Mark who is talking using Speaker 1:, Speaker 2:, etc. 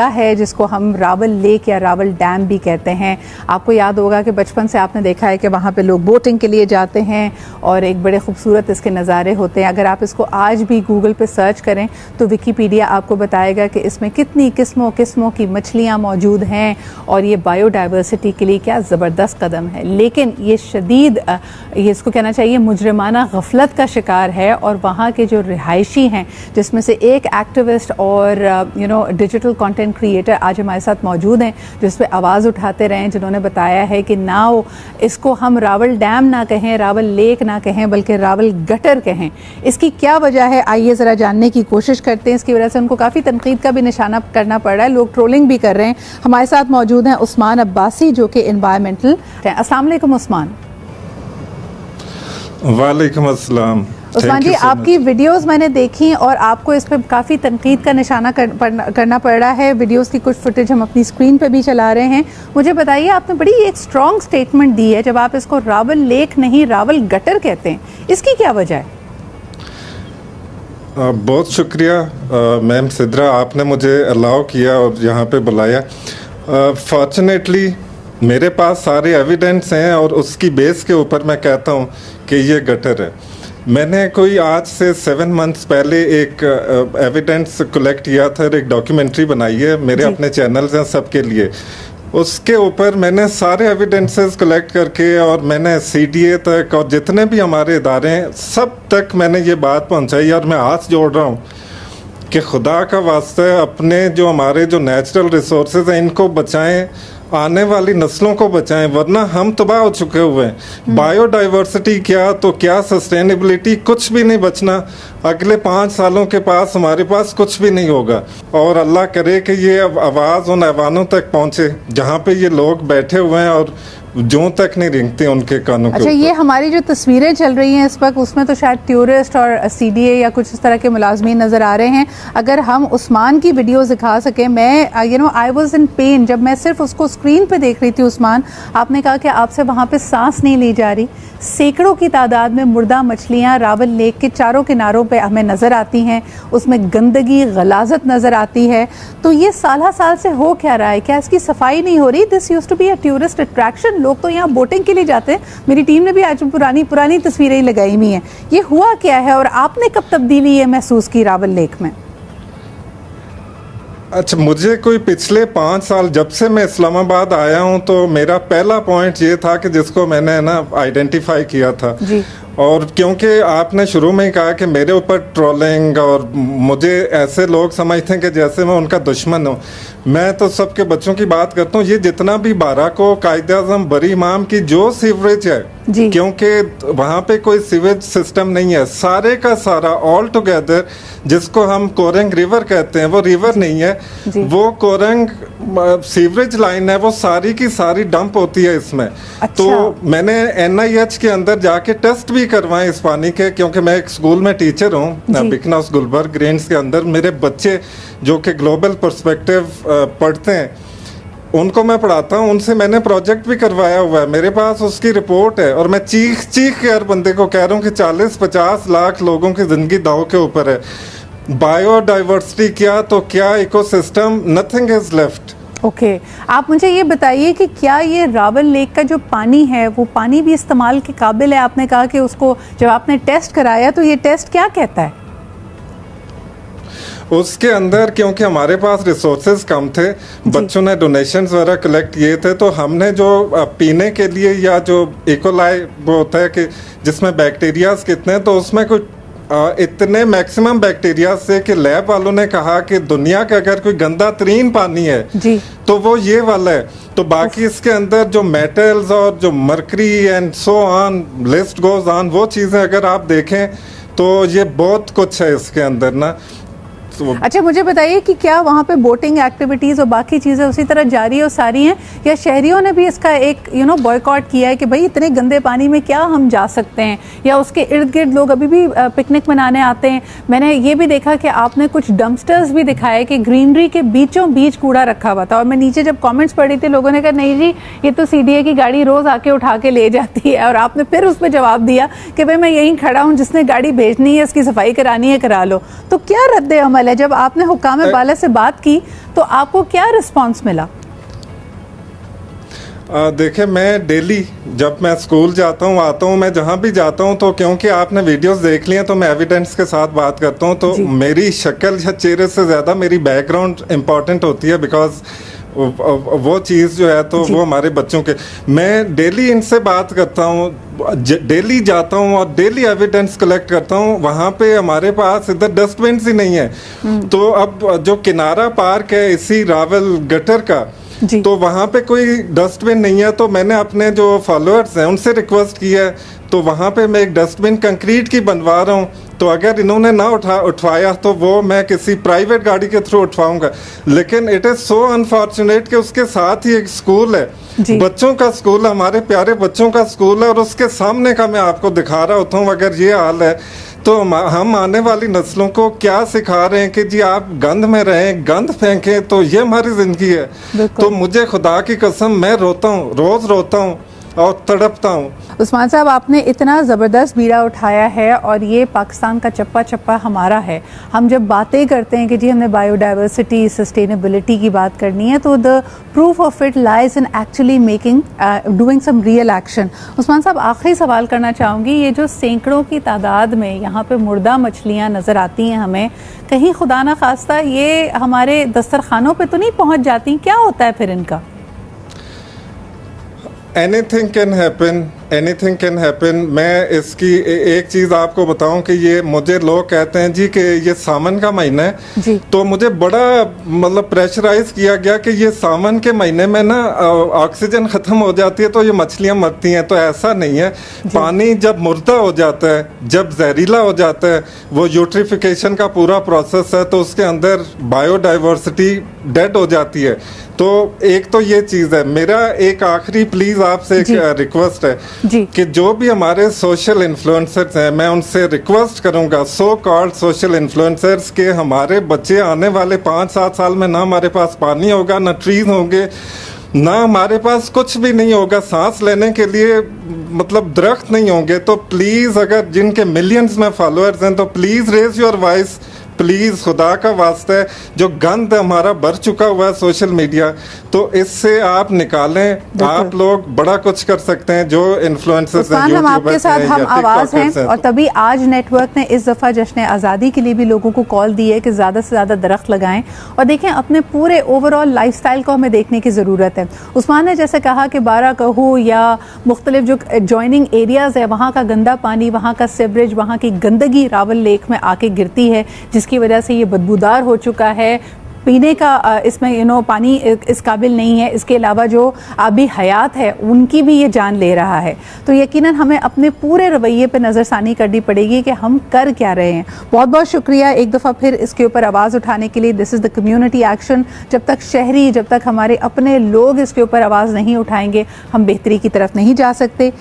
Speaker 1: है जिसको हम रावल लेक या रावल डैम भी कहते हैं। आपको याद होगा कि बचपन से आपने देखा है कि वहाँ पे लोग बोटिंग के लिए जाते हैं और एक बड़े खूबसूरत इसके नज़ारे होते हैं। अगर आप इसको आज भी गूगल पे सर्च करें तो विकीपीडिया आपको बताएगा कि इसमें कितनी किस्मों किस्मों की मछलियाँ मौजूद हैं और ये बायोडाइवर्सिटी के लिए क्या ज़बरदस्त कदम है। लेकिन ये शदीद ये इसको कहना चाहिए मुजरिमाना गफलत का शिकार है और वहाँ के जो रिहायशी हैं जिसमें से एक एक्टिविस्ट और डिजिटल कंटेंट क्रिएटर आज हमारे साथ मौजूद हैं जिस पे आवाज़ उठाते रहे, जिन्होंने बताया है कि नाउ इसको हम रावल डैम ना कहें, रावल लेक ना कहें, बल्कि रावल गटर कहें। इसकी क्या वजह है, आइए ज़रा जानने की कोशिश करते हैं। इसकी वजह से उनको काफ़ी तनकीद का भी निशाना करना पड़ रहा है, लोग ट्रोलिंग भी कर रहे हैं। हमारे साथ मौजूद हैं उस्मान अब्बासी जो कि इन्वायरमेंटल। अस्सलाम वालेकुम उस्मान।
Speaker 2: वालेकुम अस्सलाम।
Speaker 1: उस्मान जी, आपकी वीडियोस मैंने देखी और आपको इस पर काफ़ी तनकीद का निशाना करना पड़ रहा है। वीडियोस की कुछ फुटेज हम अपनी स्क्रीन पे भी चला रहे हैं। मुझे बताइए, आपने बड़ी एक स्ट्रॉन्ग स्टेटमेंट दी है जब आप इसको रावल लेक नहीं रावल गटर कहते हैं, इसकी क्या वजह है?
Speaker 2: बहुत शुक्रिया मैम सिद्रा, आपने मुझे अलाउ किया और यहाँ पे बुलाया। फॉर्चुनेटली मेरे पास सारे एविडेंस हैं और उसकी बेस के ऊपर मैं कहता हूँ कि ये गटर है। मैंने कोई आज से 7 मंथ्स पहले एक एविडेंस कलेक्ट किया था, एक डॉक्यूमेंट्री बनाई है, मेरे अपने चैनल्स हैं सबके लिए। उसके ऊपर मैंने सारे एविडेंसेस कलेक्ट करके और मैंने सीडीए तक और जितने भी हमारे इदारे हैं सब तक मैंने ये बात पहुंचाई और मैं हाथ जोड़ रहा हूँ कि खुदा का वास्ता है, अपने जो हमारे जो नेचुरल रिसोर्सेज हैं इनको बचाएं, आने वाली नस्लों को बचाएं, वरना हम तबाह हो चुके हुए हैं। बायोडाइवर्सिटी क्या तो क्या सस्टेनेबिलिटी, कुछ भी नहीं बचना। अगले 5 सालों के पास हमारे पास कुछ भी नहीं होगा और अल्लाह करे कि ये आवाज़ उन ऐवानों तक पहुँचे जहाँ पे ये लोग बैठे हुए हैं और जो तक नहीं रिंगते उनके कानों के।
Speaker 1: अच्छा, ये हमारी जो तस्वीरें चल रही हैं इस वक्त, उसमें तो शायद टूरिस्ट और सीडीए या कुछ इस तरह के मुलाजमीन नज़र आ रहे हैं। अगर हम उस्मान की वीडियोस दिखा सकें, मैं आई वाज इन पेन जब मैं सिर्फ उसको स्क्रीन पे देख रही थी। उस्मान, आपने कहा कि आपसे वहाँ पे सांस नहीं ली जा रही। सैकड़ों की तादाद में मुर्दा मछलियाँ रावल लेक के चारों किनारों पे हमें नज़र आती हैं, उसमें गंदगी गलाजत नज़र आती है। तो ये साल से हो क्या रहा है? क्या इसकी सफाई नहीं हो रही? This used to be a tourist attraction, लोग तो यहाँ बोटिंग के लिए जाते हैं। मेरी टीम ने भी आज पुरानी तस्वीरें लगाई हुई हैं। ये हुआ क्या है और आपने कब तब्दीली ये महसूस की रावल लेक में?
Speaker 2: अच्छा, मुझे कोई पिछले 5 साल जब से मैं इस्लामाबाद आया हूँ तो मेरा पहला पॉइंट ये था कि जिसको मैंने ना आइडेंटिफाई किया था जी। और क्योंकि आपने शुरू में ही कहा कि मेरे ऊपर ट्रोलिंग और मुझे ऐसे लोग समझते हैं कि जैसे मैं उनका दुश्मन हूँ। मैं तो सबके बच्चों की बात करता हूँ। ये जितना भी बाराको कायदे आज़म बरी इमाम की जो सीवरेज है, क्योंकि वहाँ पे कोई सीवेज सिस्टम नहीं है, सारे का सारा ऑल टुगेदर जिसको हम कोरंग रिवर कहते हैं, वो रिवर नहीं है, वो कोरंग सीवरेज लाइन है, वो सारी की सारी डंप होती है इसमें। अच्छा। तो मैंने NIH के अंदर जाके टेस्ट भी करवाए इस पानी के, क्योंकि मैं एक स्कूल में टीचर हूँ बिकनॉस गुलबर्ग रेंज के अंदर। मेरे बच्चे जो कि ग्लोबल पर्सपेक्टिव पढ़ते हैं उनको मैं पढ़ाता हूँ, उनसे मैंने प्रोजेक्ट भी करवाया हुआ है, मेरे पास उसकी रिपोर्ट है। और मैं चीख के हर बंदे को कह रहा हूँ कि 40-50 लाख लोगों की ज़िंदगी दाव के ऊपर है। बायोडाइवर्सिटी क्या तो क्या ecosystem, nothing is left.
Speaker 1: Okay, आप मुझे ये बताइए कि क्या ये रावल लेक का जो पानी है वो पानी भी इस्तेमाल के काबिल है? आपने कहा कि उसको जब आपने टेस्ट कराया तो ये टेस्ट क्या कहता है?
Speaker 2: उसके अंदर क्योंकि हमारे पास रिसोर्सेज कम थे, बच्चों ने डोनेशंस वगैरह कलेक्ट किए थे, तो हमने जो पीने के लिए या जो इकोलाई वो होता है कि जिसमें बैक्टीरियाज कितने हैं, तो उसमें कुछ इतने मैक्सिमम बैक्टीरिया से कि लैब वालों ने कहा कि दुनिया का अगर कोई गंदा तरीन पानी है जी, तो वो ये वाला है। तो बाकी इसके अंदर जो मेटल्स और जो mercury and so on, list goes on, वो चीज़ें अगर आप देखें तो ये बहुत कुछ है इसके अंदर ना।
Speaker 1: अच्छा, मुझे बताइए कि क्या वहाँ पे बोटिंग एक्टिविटीज़ और बाकी चीज़ें उसी तरह जारी और सारी हैं, या शहरियों ने भी इसका एक बॉयकॉट किया है कि भाई इतने गंदे पानी में क्या हम जा सकते हैं, या उसके इर्द गिर्द लोग अभी भी पिकनिक मनाने आते हैं? मैंने ये भी देखा कि आपने कुछ डंपस्टर्स भी दिखाए कि ग्रीनरी के बीचों बीच कूड़ा रखा हुआ था, और मैं नीचे जब कॉमेंट्स पढ़ी थी लोगों ने कहा नहीं जी ये तो CDA की गाड़ी रोज़ आके उठा के ले जाती है, और आपने फिर उस पर जवाब दिया कि भाई मैं यहीं खड़ा हूँ, जिसने गाड़ी भेजनी है इसकी सफाई करानी है करा लो। तो क्या रद्द अमल है, जब आपने हुक्काम बाला से बात की तो आपको क्या रिस्पॉन्स मिला?
Speaker 2: देखिए, मैं डेली जब मैं स्कूल जाता हूँ, आता हूँ, मैं जहाँ भी जाता हूँ, तो क्योंकि आपने वीडियोस देख ली हैं तो मैं एविडेंस के साथ बात करता हूँ, तो मेरी शक्ल या चेहरे से ज़्यादा मेरी बैकग्राउंड इम्पॉर्टेंट होती है, बिकॉज वो चीज़ जो है तो वो हमारे बच्चों के, मैं डेली इनसे बात करता हूँ, डेली जाता हूँ और डेली एविडेंस कलेक्ट करता हूँ। वहाँ पे हमारे पास इधर डस्टबिन ही नहीं है, तो अब जो किनारा पार्क है इसी रावल गटर का, तो वहाँ पे कोई डस्टबिन नहीं है, तो मैंने अपने जो फॉलोअर्स हैं उनसे रिक्वेस्ट की है, तो वहाँ पे मैं एक डस्टबिन कंक्रीट की बनवा रहा हूँ, तो अगर इन्होंने ना उठवाया तो वो मैं किसी प्राइवेट गाड़ी के थ्रू उठवाऊंगा। लेकिन इट इज़ सो अनफॉर्चुनेट कि उसके साथ ही एक स्कूल है, बच्चों का स्कूल, हमारे प्यारे बच्चों का स्कूल है, और उसके सामने का मैं आपको दिखा रहा होता हूँ। अगर ये हाल है तो हम आने वाली नस्लों को क्या सिखा रहे हैं कि जी आप गंद में रहें, गंद फेंकें, तो ये हमारी ज़िंदगी है। तो मुझे खुदा की कसम, मैं रोता हूँ, रोज़ रोता हूँ और तड़पता हूँ।
Speaker 1: उस्मान साहब, आपने इतना ज़बरदस्त बीड़ा उठाया है और ये पाकिस्तान का चप्पा चप्पा हमारा है। हम जब बातें करते हैं कि जी हमने बायोडाइवर्सिटी, सस्टेनेबिलिटी की बात करनी है, तो the proof of it lies in actually making doing some real action. Usman साहब, आखिरी सवाल करना चाहूँगी, ये जो सैकड़ों की तादाद में यहाँ पे मुर्दा मछलियाँ नज़र आती हैं हमें, कहीं खुदा न खास्ता ये हमारे दस्तरखानों पे तो नहीं पहुँच जाती? क्या होता है फिर इनका?
Speaker 2: Anything can happen, anything can happen. मैं इसकी एक चीज़ आपको बताऊं कि ये मुझे लोग कहते हैं जी कि ये सावन का महीना है जी, तो मुझे बड़ा मतलब प्रेशराइज किया गया कि ये सावन के महीने में ना ऑक्सीजन ख़त्म हो जाती है तो ये मछलियां मरती हैं। तो ऐसा नहीं है, पानी जब मुर्दा हो जाता है, जब जहरीला हो जाता है, वो यूट्रिफिकेशन का पूरा प्रोसेस है, तो उसके अंदर बायोडाइवर्सिटी डेड हो जाती है। तो एक तो ये चीज़ है। मेरा एक आखिरी प्लीज़ आपसे एक रिक्वेस्ट है कि जो भी हमारे सोशल इन्फ्लुएंसर्स हैं, मैं उनसे रिक्वेस्ट करूंगा, सो कॉल्ड सोशल इन्फ्लुएंसर्स, के हमारे बच्चे आने वाले 5-7 साल में ना हमारे पास पानी होगा, ना ट्रीज होंगे, ना हमारे पास कुछ भी नहीं होगा, सांस लेने के लिए मतलब दरख्त नहीं होंगे। तो प्लीज़, अगर जिनके मिलियंस में फॉलोअर्स हैं, तो please raise your voice, please, खुदा का वास्ता है। जो गंद हमारा भर चुका हुआ है सोशल मीडिया, तो इससे आप निकालें। आप लोग बड़ा कुछ कर सकते हैं, जो इन्फ्लुएंसर्स हैं,
Speaker 1: हम आपके साथ हम आवाज़ हैं, और तभी आज नेटवर्क ने इस दफ़ा जश्न आज़ादी के लिए भी लोगों को कॉल दी है कि ज़्यादा से ज़्यादा दरख्त लगाएं। और देखें, अपने पूरे ओवरऑल लाइफस्टाइल को हमें देखने की ज़रूरत है। उस्मान ने जैसे कहा कि बारा कहू या मुख्तलिफ जो एडजॉइनिंग एरियाज़ है, वहाँ का गंदा पानी, वहाँ का सीवरेज, वहाँ की गंदगी रावल लेक में आके गिरती है, जिसकी वजह से ये बदबूदार हो चुका है। पीने का इसमें पानी इस काबिल नहीं है। इसके अलावा जो आबी हयात है उनकी भी ये जान ले रहा है। तो यकीनन हमें अपने पूरे रवैये पे नज़रसानी करनी पड़ेगी कि हम कर क्या रहे हैं। बहुत बहुत शुक्रिया एक दफ़ा फिर इसके ऊपर आवाज़ उठाने के लिए। This is the community action. जब तक शहरी, जब तक हमारे अपने लोग इसके ऊपर आवाज़ नहीं उठाएंगे, हम बेहतरी की तरफ नहीं जा सकते।